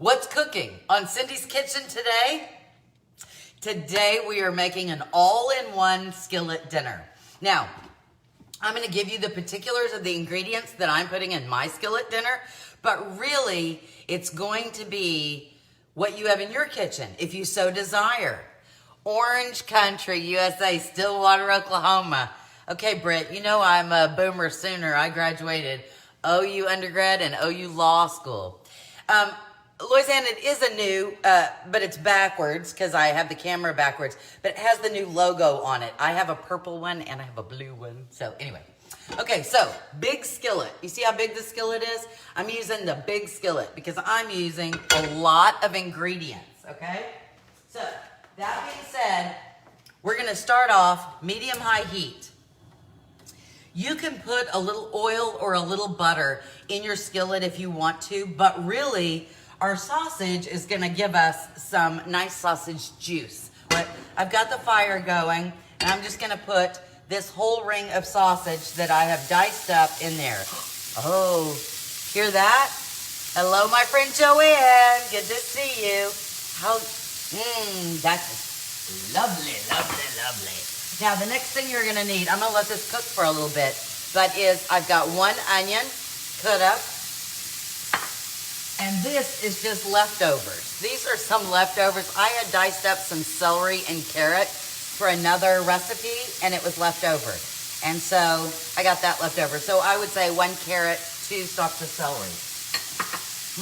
What's cooking on Cindy's Kitchen today? Today we are making an all-in-one skillet dinner. Now, I'm going to give you the particulars of the ingredients that I'm putting in my skillet dinner, but really it's going to be what you have in your kitchen if you so desire. Orange Country, USA, Stillwater, Oklahoma. Okay, Britt, you know I'm a boomer sooner. I graduated OU undergrad and OU law school. Louisiana is a new, but it's backwards because I have the camera backwards, but it has the new logo on it. I have a purple one and I have a blue one. So anyway, okay, so big skillet. You see how big the skillet is? I'm using the big skillet because I'm using a lot of ingredients, okay? So that being said, we're gonna start off medium-high heat. You can put a little oil or a little butter in your skillet if you want to, but really, our sausage is gonna give us some nice sausage juice. But I've got the fire going, and I'm just gonna put this whole ring of sausage that I have diced up in there. Oh, hear that? Hello, my friend Joanne. Good to see you. That's lovely, lovely, lovely. Now, the next thing you're gonna need, I'm gonna let this cook for a little bit, but I've got one onion cut up, and this is just leftovers. These are some leftovers. I had diced up some celery and carrot for another recipe, and it was left over. And so I got that left over. So I would say 1 carrot, 2 stalks of celery.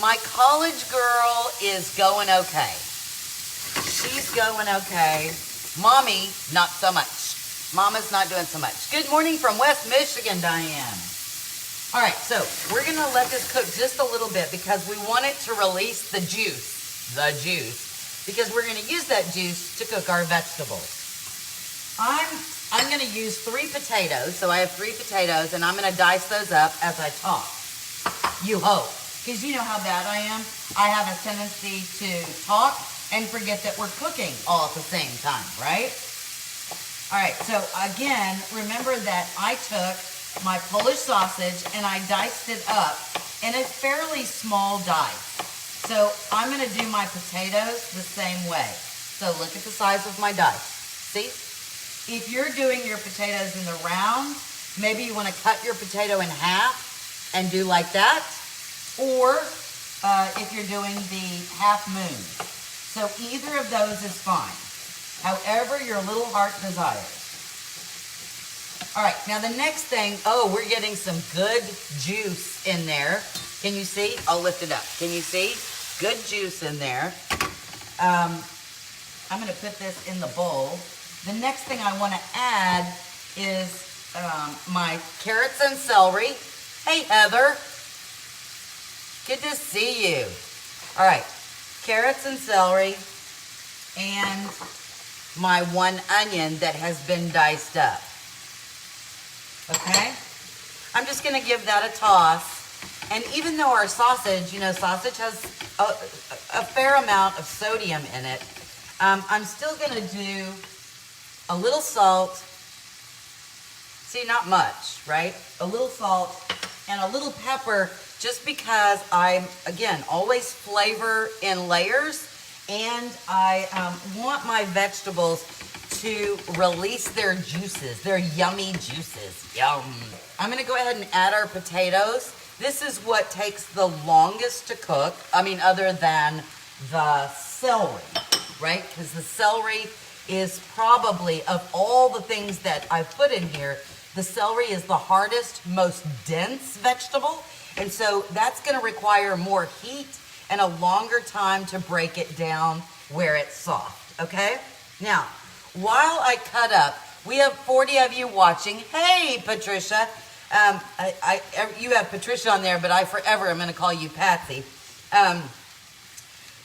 My college girl is going okay. She's going okay. Mommy, not so much. Mama's not doing so much. Good morning from West Michigan, Diane. All right, so we're gonna let this cook just a little bit because we want it to release the juice, because we're gonna use that juice to cook our vegetables. I'm gonna use 3 potatoes, so I have 3 potatoes, and I'm gonna dice those up as I talk. You hope, because you know how bad I am. I have a tendency to talk and forget that we're cooking all at the same time, right? All right, so again, remember that I took my Polish sausage and I diced it up in a fairly small dice. So I'm gonna do my potatoes the same way. So look at the size of my dice. See? If you're doing your potatoes in the round, maybe you wanna cut your potato in half and do like that. Or if you're doing the half moon. So either of those is fine. However your little heart desires. All right, now the next thing, we're getting some good juice in there. Can you see? I'll lift it up. Can you see? Good juice in there. I'm gonna put this in the bowl. The next thing I wanna add is my carrots and celery. Hey, Heather. Good to see you. All right, carrots and celery and my 1 onion that has been diced up. Okay? I'm just gonna give that a toss. And even though our sausage, sausage has a fair amount of sodium in it, I'm still gonna do a little salt. See, not much, right? A little salt and a little pepper just because I, again, always flavor in layers, and I want my vegetables to release their juices, their yummy juices. Yum. I'm gonna go ahead and add our potatoes. This is what takes the longest to cook. I mean, other than the celery, right? Because the celery is probably, of all the things that I've put in here, the celery is the hardest, most dense vegetable. And so that's gonna require more heat and a longer time to break it down where it's soft, okay? Now, while I cut up, we have 40 of you watching. Hey, Patricia. You have Patricia on there, but I forever am gonna call you Patsy.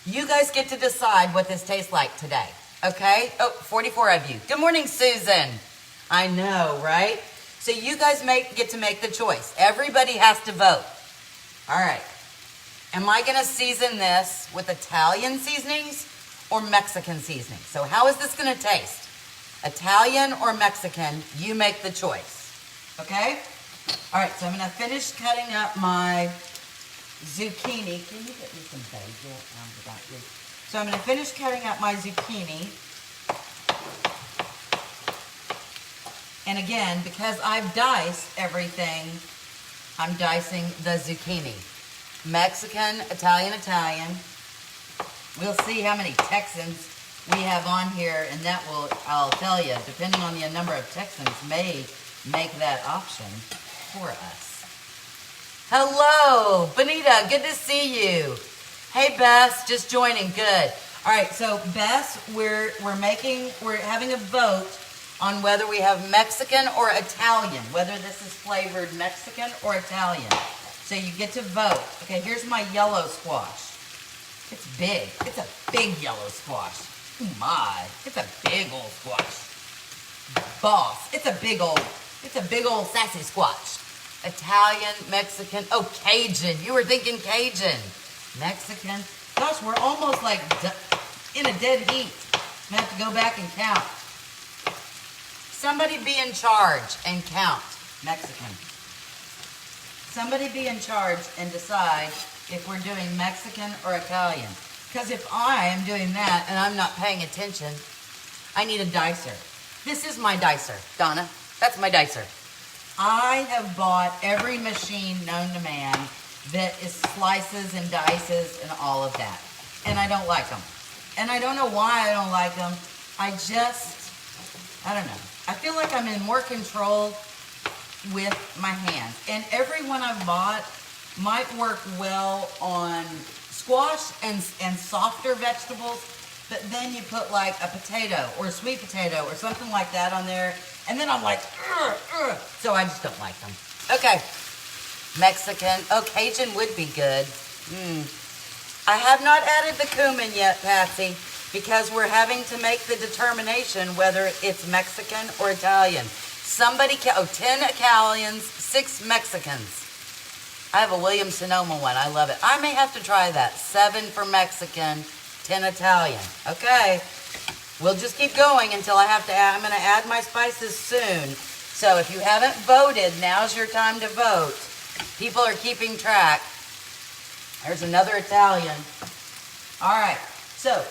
You guys get to decide what this tastes like today, okay? 44 of you. Good morning, Susan. I know, right? So you guys get to make the choice. Everybody has to vote. All right. Am I gonna season this with Italian seasonings or Mexican seasoning? So how is this gonna taste? Italian or Mexican, you make the choice, okay? All right, so I'm gonna finish cutting up my zucchini. Can you get me some basil? So I'm going to finish cutting up my zucchini. And again, because I've diced everything, I'm dicing the zucchini. Mexican, Italian, Italian. We'll see how many Texans we have on here, and that will, I'll tell you, depending on the number of Texans, may make that option for us. Hello, Benita, good to see you. Hey, Bess, just joining, good. All right, so Bess, we're having a vote on whether we have Mexican or Italian, whether this is flavored Mexican or Italian. So you get to vote. Okay, here's my yellow squash. It's big. It's a big yellow squash. Oh my, it's a big old squash. Boss, it's a big old sassy squash. Italian, Mexican, oh, Cajun. You were thinking Cajun. Mexican. Gosh, we're almost like in a dead heat. I have to go back and count. Somebody be in charge and count. Mexican. Somebody be in charge and decide if we're doing Mexican or Italian. Because if I am doing that and I'm not paying attention, I need a dicer. This is my dicer, Donna. That's my dicer. I have bought every machine known to man that is slices and dices and all of that. And I don't like them. And I don't know why I don't like them. I don't know. I feel like I'm in more control with my hands. And every one I've bought might work well on squash and softer vegetables, but then you put like a potato or a sweet potato or something like that on there, and then I'm like, so I just don't like them. Okay, Mexican. Oh, Cajun would be good. I have not added the cumin yet, Patsy, because we're having to make the determination whether it's Mexican or Italian. 10 Italians, 6 Mexicans. I have a Williams-Sonoma one. I love it. I may have to try that. 7 for Mexican, 10 Italian. Okay. We'll just keep going until I have to add. I'm going to add my spices soon. So if you haven't voted, now's your time to vote. People are keeping track. There's another Italian. All right. So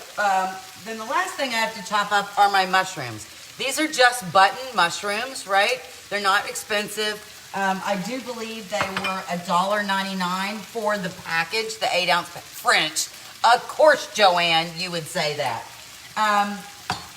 then the last thing I have to chop up are my mushrooms. These are just button mushrooms, right? They're not expensive. I do believe they were $1.99 for the package, the 8-ounce French. Of course, Joanne, you would say that.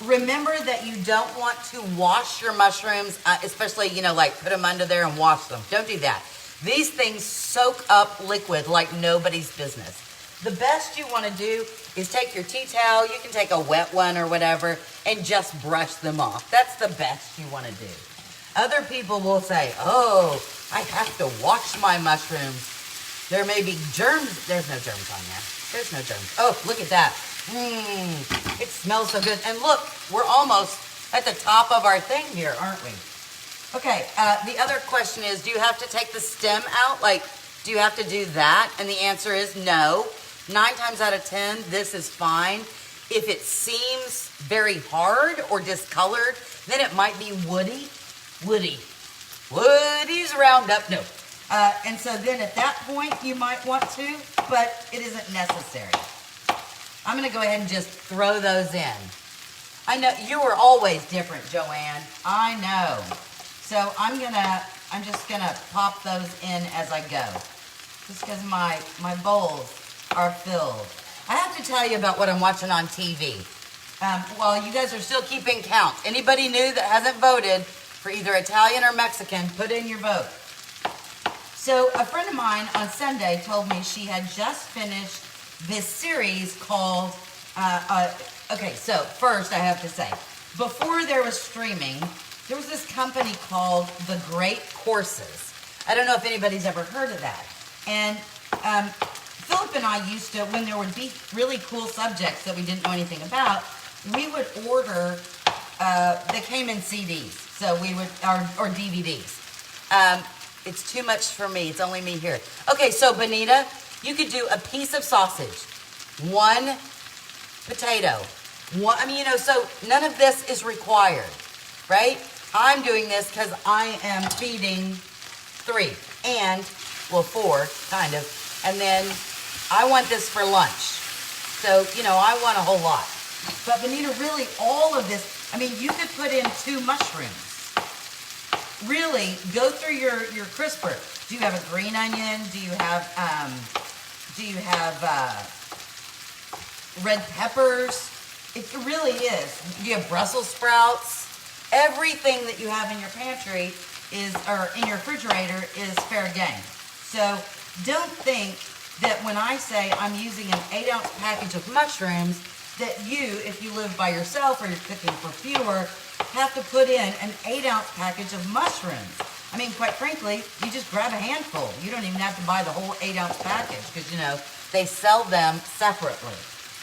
Remember that you don't want to wash your mushrooms, especially, like put them under there and wash them. Don't do that. These things soak up liquid like nobody's business. The best you want to do is take your tea towel, you can take a wet one or whatever, and just brush them off. That's the best you want to do. Other people will say, oh, I have to wash my mushrooms. There may be germs. There's no germs on there. There's no germs. Oh, look at that. It smells so good. And look, we're almost at the top of our thing here, aren't we? Okay, the other question is, do you have to take the stem out? Like, do you have to do that? And the answer is no. 9 times out of 10, this is fine. If it seems very hard or discolored, then it might be woody. Woody's Roundup. No. And so then at that point, you might want to, but it isn't necessary. I'm going to go ahead and just throw those in. I know you are always different, Joanne. I know. So I'm just gonna pop those in as I go, just because my bowls are filled. I have to tell you about what I'm watching on TV. While you guys are still keeping count, anybody new that hasn't voted for either Italian or Mexican, put in your vote. So a friend of mine on Sunday told me she had just finished this series called, okay, so first I have to say, before there was streaming, there was this company called The Great Courses. I don't know if anybody's ever heard of that. And Philip and I used to, when there would be really cool subjects that we didn't know anything about, we would order, they came in CDs, so we would, or DVDs. It's too much for me, it's only me here. Okay, so Benita, you could do a piece of sausage, 1 potato, so none of this is required, right? I'm doing this because I am feeding 3 and, well, 4, kind of, And then I want this for lunch. So, you know, I want a whole lot. But Benita, really all of this, I mean, you could put in 2 mushrooms. Really, go through your crisper. Do you have a green onion? Do you have red peppers? It really is. Do you have Brussels sprouts? Everything that you have in your pantry is, or in your refrigerator, is fair game. So don't think that when I say I'm using an 8-ounce package of mushrooms, that you, if you live by yourself or you're cooking for fewer, have to put in an 8-ounce package of mushrooms. I mean, quite frankly, you just grab a handful. You don't even have to buy the whole 8-ounce package because, you know, they sell them separately.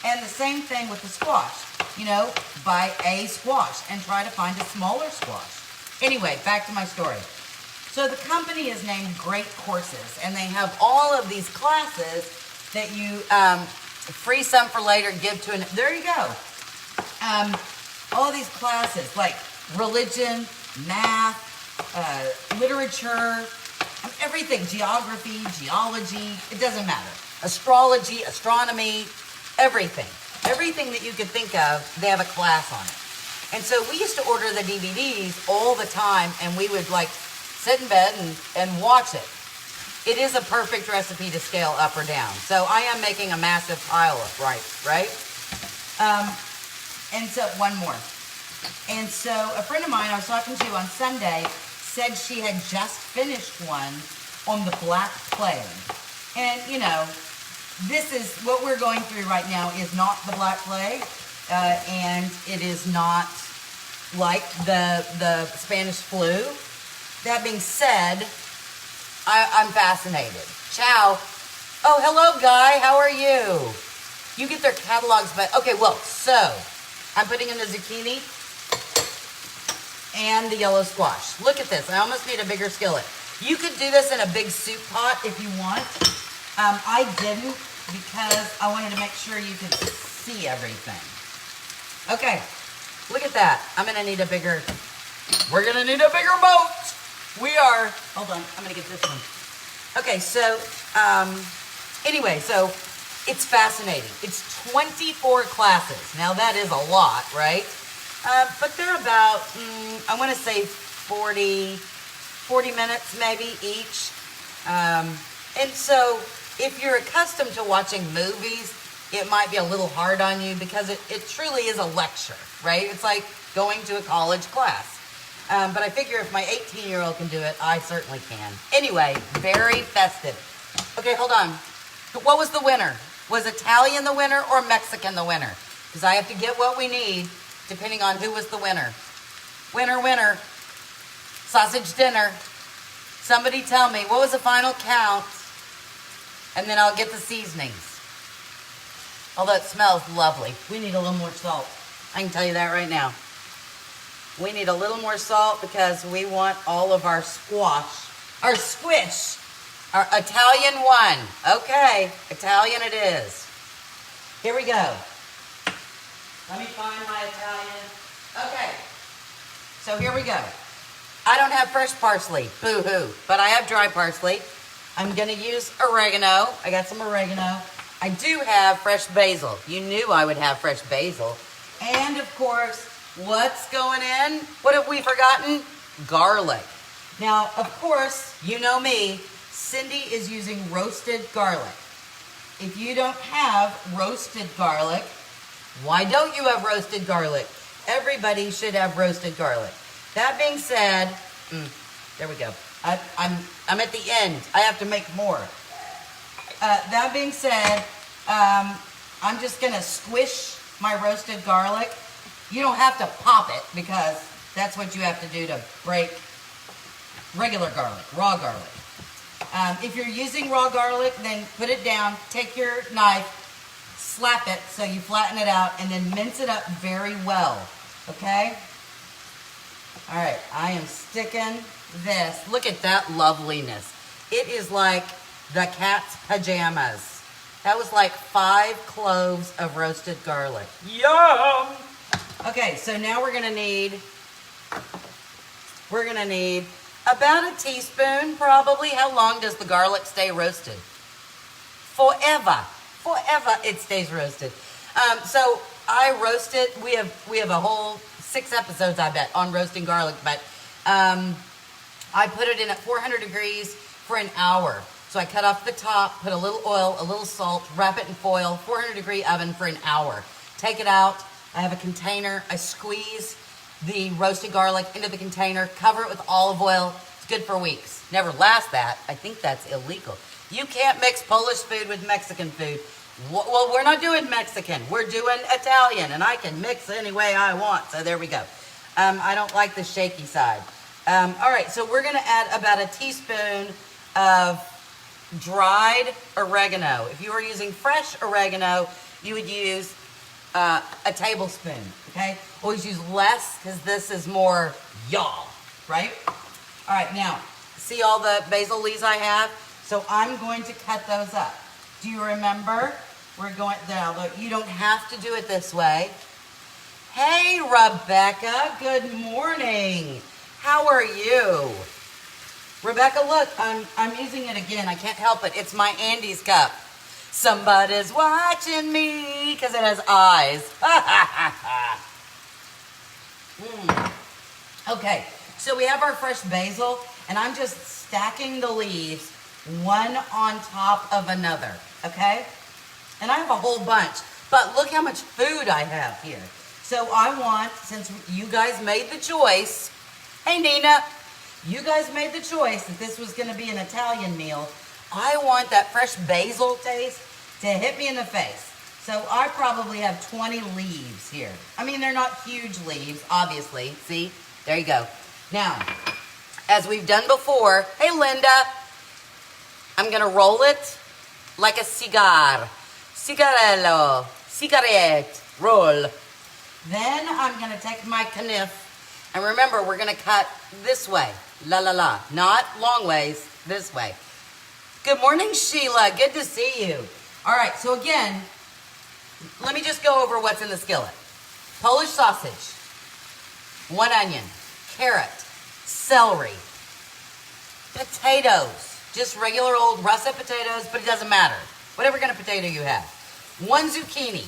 And the same thing with the squash. You know, buy a squash and try to find a smaller squash. Anyway, back to my story. So the company is named Great Courses, and they have all of these classes that you freeze some for later, give to an, there you go. All these classes like religion, math, literature, everything, geography, geology, it doesn't matter. Astrology, astronomy, everything. Everything that you could think of, they have a class on it. And so we used to order the DVDs all the time, and we would like sit in bed and watch it. It is a perfect recipe to scale up or down. So I am making a massive pile of rice, right? And so, one more. And so a friend of mine I was talking to on Sunday said she had just finished one on the Black Plague. And, you know, this is, what we're going through right now is not the Black Plague. And it is not like the Spanish flu. That being said, I'm fascinated. Ciao. Oh, hello, Guy. How are you? You get their catalogs, but okay, well, so I'm putting in the zucchini and the yellow squash. Look at this. I almost need a bigger skillet. You could do this in a big soup pot if you want. I didn't because I wanted to make sure you could see everything. Okay, look at that. I'm going to need a bigger, we're going to need a bigger boat. We are, hold on, I'm going to get this one. Okay, so, anyway, so it's fascinating. It's 24 classes. Now that is a lot, right? But they're about, I want to say 40 minutes maybe each. And so if you're accustomed to watching movies, it might be a little hard on you because it truly is a lecture, right? It's like going to a college class. But I figure if my 18-year-old can do it, I certainly can. Anyway, very festive. Okay, hold on. What was the winner? Was Italian the winner or Mexican the winner? Because I have to get what we need depending on who was the winner. Winner, winner. Sausage dinner. Somebody tell me, what was the final count? And then I'll get the seasonings. Although it smells lovely. We need a little more salt. I can tell you that right now. We need a little more salt because we want all of our squash, our squish, our Italian one. Okay, Italian it is. Here we go. Let me find my Italian. Okay, so here we go. I don't have fresh parsley, boo-hoo, but I have dry parsley. I'm gonna use oregano. I got some oregano. I do have fresh basil. You knew I would have fresh basil. And of course, what's going in? What have we forgotten? Garlic. Now, of course, you know me, Cindy is using roasted garlic. If you don't have roasted garlic, why don't you have roasted garlic? Everybody should have roasted garlic. That being said, there we go. I'm at the end. I have to make more. That being said, I'm just gonna squish my roasted garlic. You don't have to pop it because that's what you have to do to break regular garlic, raw garlic. If you're using raw garlic, then put it down, take your knife, slap it so you flatten it out, and then mince it up very well, okay? All right, I am sticking this. Look at that loveliness. It is like the cat's pajamas. That was like 5 cloves of roasted garlic. Yum! Okay, so now we're gonna need about a teaspoon, probably. How long does the garlic stay roasted? forever. Forever it stays roasted. So I roast it. We have a whole 6 episodes, I bet, on roasting garlic, but I put it in at 400 degrees for an hour. So I cut off the top, put a little oil, a little salt, wrap it in foil, 400 degree oven for an hour. Take it out. I have a container. I squeeze the roasted garlic into the container, cover it with olive oil. It's good for weeks. Never lasts that. I think that's illegal. You can't mix Polish food with Mexican food. Well, we're not doing Mexican. We're doing Italian, and I can mix any way I want. So there we go. I don't like the shaky side. All right, so we're going to add about a teaspoon of dried oregano. If you were using fresh oregano, you would use a tablespoon, okay? Always use less because this is more y'all, right? All right, now, see all the basil leaves I have? So I'm going to cut those up. Do you remember? We're going, now, you don't have to do it this way. Hey, Rebecca, good morning. How are you? Rebecca, look, I'm using it again. I can't help it. It's my Andy's cup. Somebody's watching me because it has eyes. Okay, so we have our fresh basil, and I'm just stacking the leaves one on top of another, okay? And I have a whole bunch, but look how much food I have here. So I want, since you guys made the choice, hey Nina, you guys made the choice that this was gonna be an Italian meal. I want that fresh basil taste to hit me in the face. So I probably have 20 leaves here. I mean, they're not huge leaves, obviously. See, there you go. Now, as we've done before, hey Linda, I'm gonna roll it like a cigar. Cigarello, cigarette, roll. Then I'm gonna take my kniff, and remember, we're gonna cut this way, la la la, not long ways, this way. Good morning, Sheila, good to see you. All right, so again, let me just go over what's in the skillet. Polish sausage, 1 onion, carrot, celery, potatoes, just regular old russet potatoes, but it doesn't matter. Whatever kind of potato you have. 1 zucchini,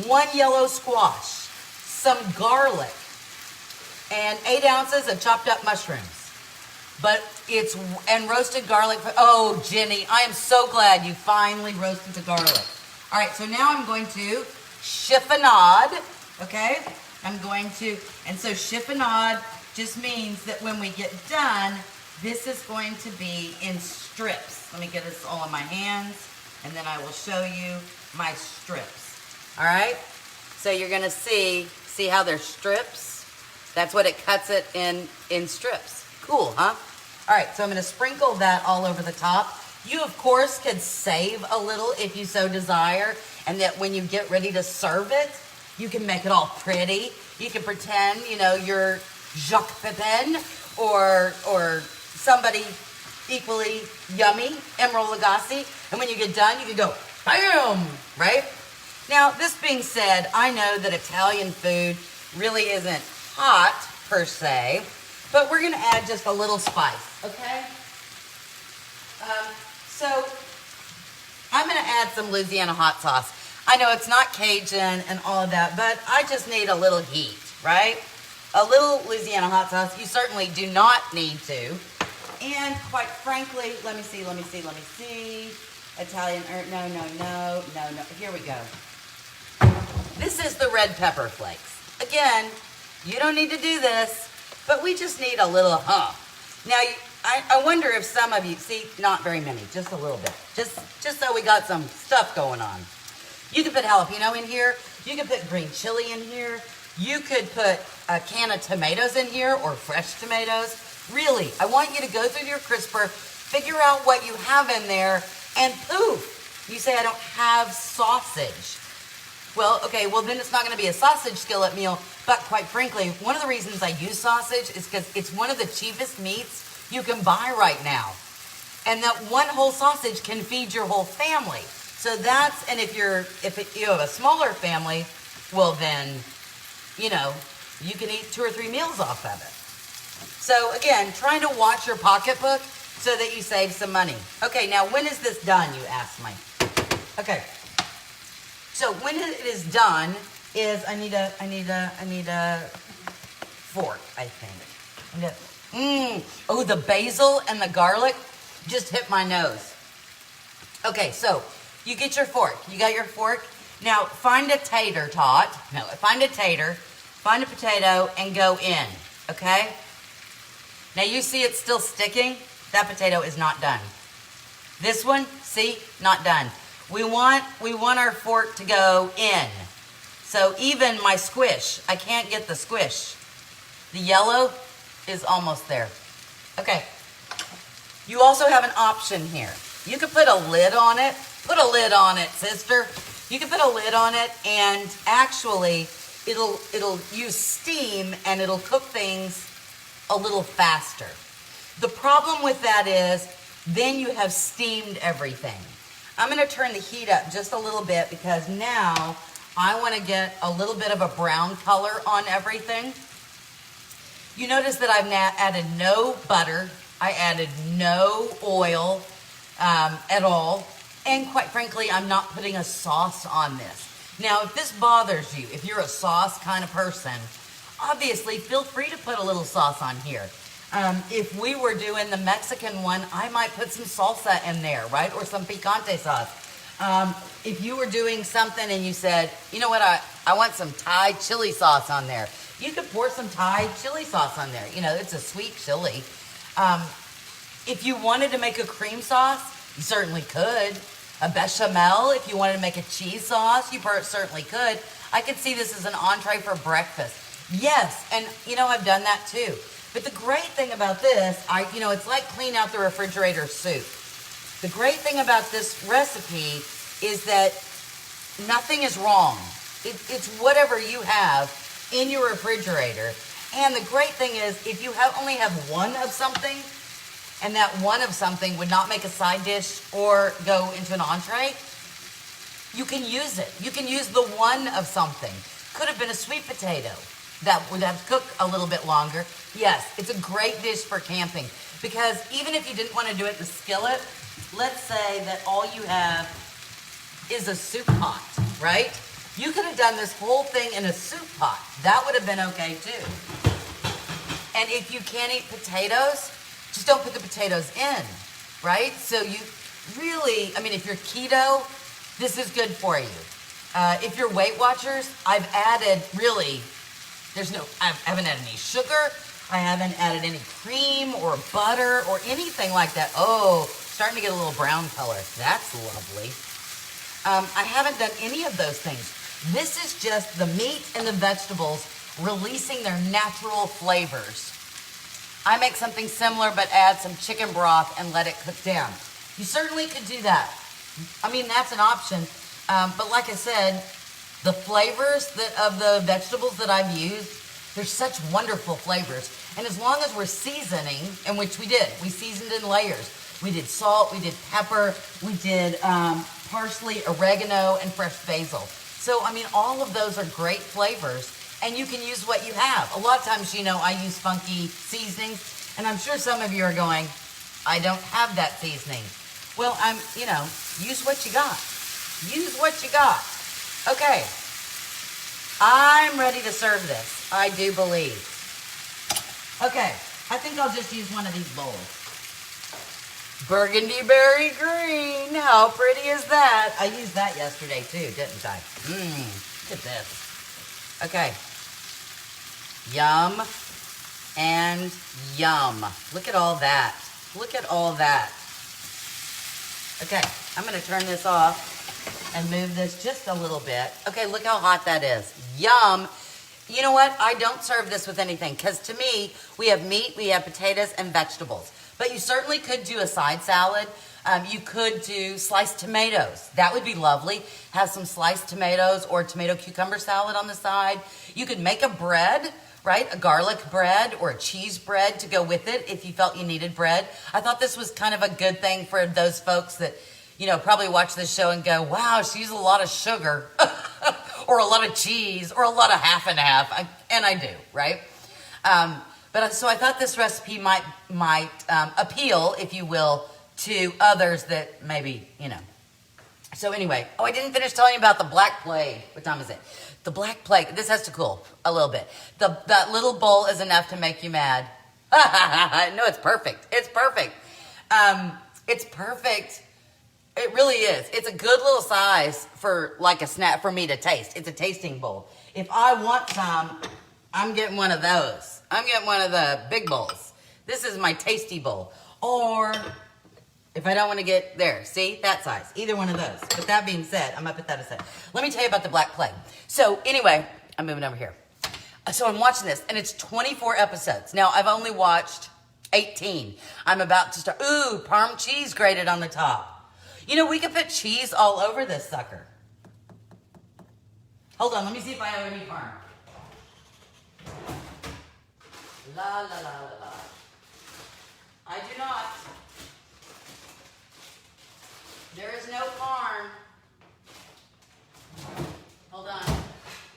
1 yellow squash, some garlic, and 8 ounces of chopped up mushrooms. But and roasted garlic. Oh, Jenny, I am so glad you finally roasted the garlic. All right, so now I'm going to chiffonade, okay? And so chiffonade just means that when we get done, this is going to be in strips. Let me get this all in my hands, and then I will show you my strips. All right? So you're gonna see how they're strips? That's what it cuts it in strips. Cool, huh? All right, so I'm gonna sprinkle that all over the top. You, of course, could save a little if you so desire, and that when you get ready to serve it, you can make it all pretty. You can pretend, you know, you're Jacques Pepin or somebody equally yummy, Emerald Lagasse, and when you get done, you can go, bam, right? Now, this being said, I know that Italian food really isn't hot, per se, but we're gonna add just a little spice, okay? So, I'm gonna add some Louisiana hot sauce. I know it's not Cajun and all of that, but I just need a little heat, right? A little Louisiana hot sauce. You certainly do not need to. And quite frankly, let me see. Italian, no. Here we go. This is the red pepper flakes. Again, you don't need to do this, but we just need a little Now, I wonder if some of you, see, not very many, just a little bit. Just so we got some stuff going on. You can put jalapeno in here. You can put green chili in here. You could put a can of tomatoes in here or fresh tomatoes. Really, I want you to go through your crisper, figure out what you have in there, and poof, you say, I don't have sausage. Well, okay, well then it's not gonna be a sausage skillet meal, but quite frankly, one of the reasons I use sausage is because it's one of the cheapest meats you can buy right now. And that one whole sausage can feed your whole family. So that's, and if you have a smaller family, well then, you know, you can eat 2 or 3 meals off of it. So again, trying to watch your pocketbook so that you save some money. Okay, now when is this done, you ask me? Okay. So when it is done, I need a fork, I think. Oh, the basil and the garlic just hit my nose. Okay, so you get your fork. You got your fork. Now find a tater tot. No, find a tater, find a potato, and go in. Okay? Now you see it's still sticking. That potato is not done. This one, see, not done. We want our fork to go in. So even my squish, I can't get the squish. The yellow is almost there. Okay. You also have an option here. You could put a lid on it. Put a lid on it, sister. You can put a lid on it, and actually it'll use steam and it'll cook things a little faster. The problem with that is then you have steamed everything. I'm going to turn the heat up just a little bit because now I want to get a little bit of a brown color on everything. You notice that I've now added no butter. I added no oil at all. And quite frankly, I'm not putting a sauce on this. Now, if this bothers you, if you're a sauce kind of person, obviously feel free to put a little sauce on here. If we were doing the Mexican one, I might put some salsa in there, right? Or some picante sauce. If you were doing something and you said, you know what, I want some Thai chili sauce on there, you could pour some Thai chili sauce on there. You know, it's a sweet chili. If you wanted to make a cream sauce, you certainly could. A bechamel, if you wanted to make a cheese sauce, you certainly could. I could see this as an entree for breakfast. Yes, and you know, I've done that too. But the great thing about this, it's like clean out the refrigerator soup. The great thing about this recipe is that nothing is wrong. It's whatever you have in your refrigerator. And the great thing is, if you only have one of something, and that one of something would not make a side dish or go into an entree, you can use it. You can use the one of something. Could have been a sweet potato that would have to cook a little bit longer. Yes, it's a great dish for camping because even if you didn't want to do it in the skillet, let's say that all you have is a soup pot, right? You could have done this whole thing in a soup pot. That would have been okay too. And if you can't eat potatoes, just don't put the potatoes in, right? So you really, if you're keto, this is good for you. If you're Weight Watchers, I've added I haven't added any sugar. I haven't added any cream or butter or anything like that. Oh, starting to get a little brown color. That's lovely. I haven't done any of those things. This is just the meat and the vegetables releasing their natural flavors. I make something similar, but add some chicken broth and let it cook down. You certainly could do that. That's an option. But like I said, the flavors of the vegetables that I've used, they're such wonderful flavors. And as long as we're seasoning, and which we did, we seasoned in layers. We did salt, we did pepper, we did parsley, oregano, and fresh basil. So, all of those are great flavors. And you can use what you have. A lot of times, I use funky seasonings. And I'm sure some of you are going, I don't have that seasoning. Well, use what you got. Use what you got. Okay. I'm ready to serve this. I do believe. Okay. I think I'll just use one of these bowls. Burgundy berry green. How pretty is that? I used that yesterday too, didn't I? Look at this. Okay. Yum and yum. Look at all that. Look at all that. Okay, I'm going to turn this off and move this just a little bit. Okay, look how hot that is. Yum. You know what? I don't serve this with anything because to me, we have meat, we have potatoes, and vegetables. But you certainly could do a side salad. You could do sliced tomatoes. That would be lovely. Have some sliced tomatoes or tomato cucumber salad on the side. You could make a bread, right? A garlic bread or a cheese bread to go with it if you felt you needed bread. I thought this was kind of a good thing for those folks that, probably watch this show and go, wow, she used a lot of sugar or a lot of cheese or a lot of half and half. And I do, right? So I thought this recipe might appeal, if you will, to others that maybe, So anyway, oh, I didn't finish telling you about the Black Plague. What time is it? The Black Plague. This has to cool a little bit. That little bowl is enough to make you mad. No, it's perfect. It's perfect. It's perfect. It really is. It's a good little size for like a snack for me to taste. It's a tasting bowl. If I want some, I'm getting one of those. I'm getting one of the big bowls. This is my tasty bowl. Or if I don't want to get there, see, that size, either one of those. But that being said, I'm gonna put that aside. Let me tell you about the Black Plague. So anyway, I'm moving over here. So I'm watching this, and it's 24 episodes. Now, I've only watched 18. I'm about to start. Ooh, Parm cheese grated on the top. You know, we could put cheese all over this sucker. Hold on, let me see if I have any Parm. La, la, la, la, la. I do not. There is no Parm. Hold on.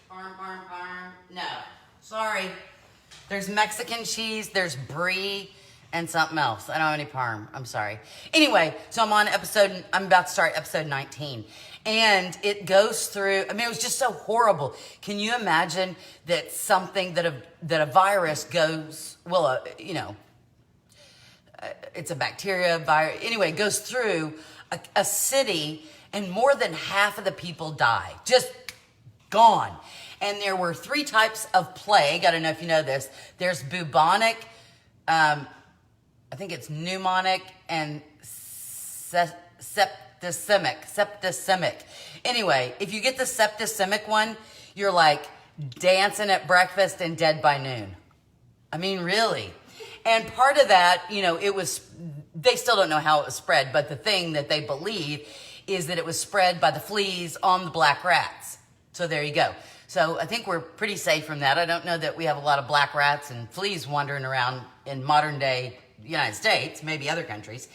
Parm. No. Sorry. There's Mexican cheese, there's brie, and something else. I don't have any Parm. I'm sorry. Anyway, so I'm about to start episode 19. And it goes through, I mean, it was just so horrible. Can you imagine that something that a virus goes, well, it's a bacteria, virus, anyway, it goes through a city and more than half of the people die. Just gone. And there were 3 types of plague. I don't know if you know this. There's bubonic, I think it's pneumonic, and septicemic. Anyway, if you get the septicemic one, you're like dancing at breakfast and dead by noon. I mean, really. And part of that, they still don't know how it was spread, but the thing that they believe is that it was spread by the fleas on the black rats. So there you go. So I think we're pretty safe from that. I don't know that we have a lot of black rats and fleas wandering around in modern day United States, maybe other countries.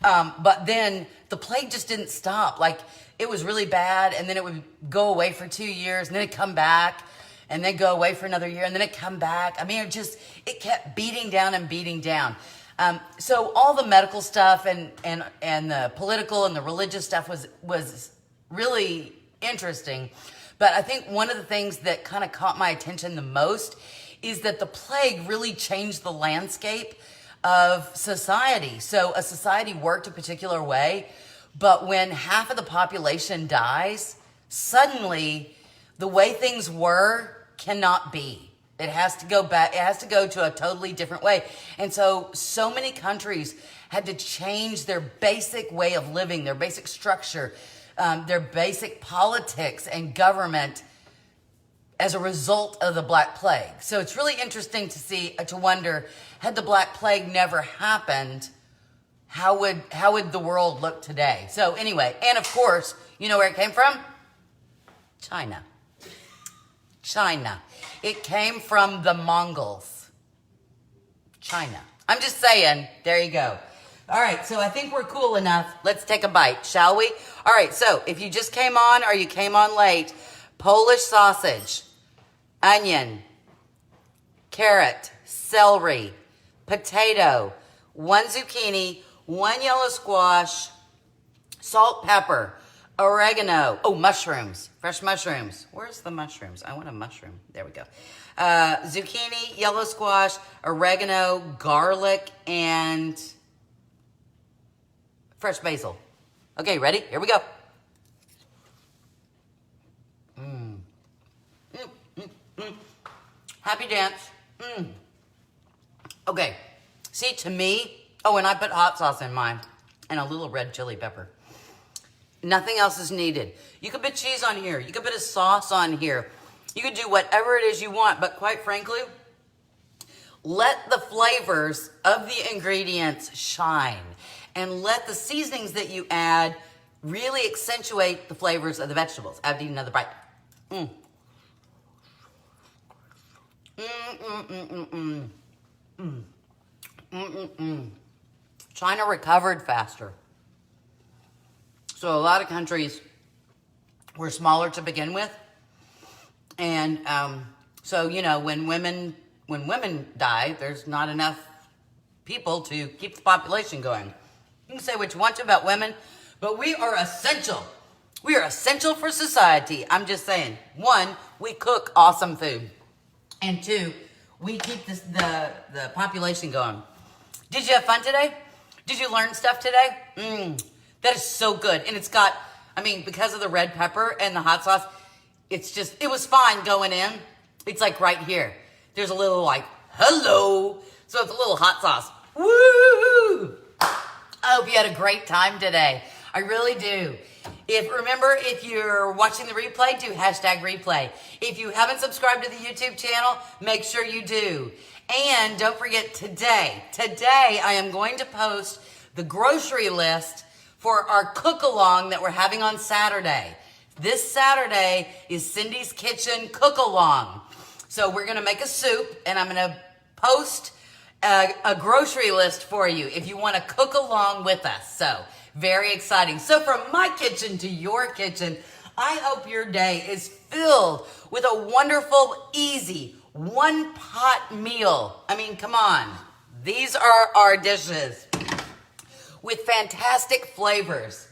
But then the plague just didn't stop. Like, it was really bad, and then it would go away for 2 years, and then it'd come back, and then go away for another year, and then it'd come back. I mean, it kept beating down and beating down. So all the medical stuff and the political and the religious stuff was really interesting. But I think one of the things that kind of caught my attention the most is that the plague really changed the landscape of society. So a society worked a particular way, but when half of the population dies, suddenly the way things were cannot be. It has to go back. It has to go to a totally different way. And so many countries had to change their basic way of living, their basic structure, their basic politics and government as a result of the Black Plague. So it's really interesting to wonder, had the Black Plague never happened, how would the world look today? So anyway, and of course, you know where it came from? China. It came from the Mongols. China. I'm just saying, there you go. All right, so I think we're cool enough. Let's take a bite, shall we? All right, so if you just came on or you came on late, Polish sausage, onion, carrot, celery, potato, 1 zucchini, 1 yellow squash, salt, pepper, oregano. Oh, mushrooms, fresh mushrooms. Where's the mushrooms? I want a mushroom. There we go. Zucchini, yellow squash, oregano, garlic, and fresh basil. Okay, ready? Here we go. Happy dance. Okay. See, to me, oh, and I put hot sauce in mine and a little red chili pepper. Nothing else is needed. You could put cheese on here. You could put a sauce on here. You could do whatever it is you want, but quite frankly, let the flavors of the ingredients shine and let the seasonings that you add really accentuate the flavors of the vegetables. I have to eat another bite. China recovered faster. So a lot of countries were smaller to begin with. And so, when women die, there's not enough people to keep the population going. You can say what you want to about women, but we are essential. We are essential for society. I'm just saying. One, we cook awesome food. And two, we keep the population going. Did you have fun today? Did you learn stuff today? That is so good. And it's got, I mean, because of the red pepper and the hot sauce, it was fine going in. It's like right here. There's a little like, hello. So it's a little hot sauce. Woo! I hope you had a great time today. I really do. If you're watching the replay, do #replay. If you haven't subscribed to the YouTube channel, make sure you do. And don't forget today I am going to post the grocery list for our cook-along that we're having on Saturday. This Saturday is Cindy's Kitchen cook-along. So we're going to make a soup, and I'm going to post a grocery list for you if you want to cook along with us. So very exciting. So from my kitchen to your kitchen, I hope your day is filled with a wonderful, easy, one-pot meal. I mean, come on. These are our dishes with fantastic flavors.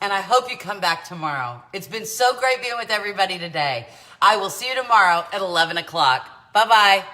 And I hope you come back tomorrow. It's been so great being with everybody today. I will see you tomorrow at 11 o'clock. Bye-bye.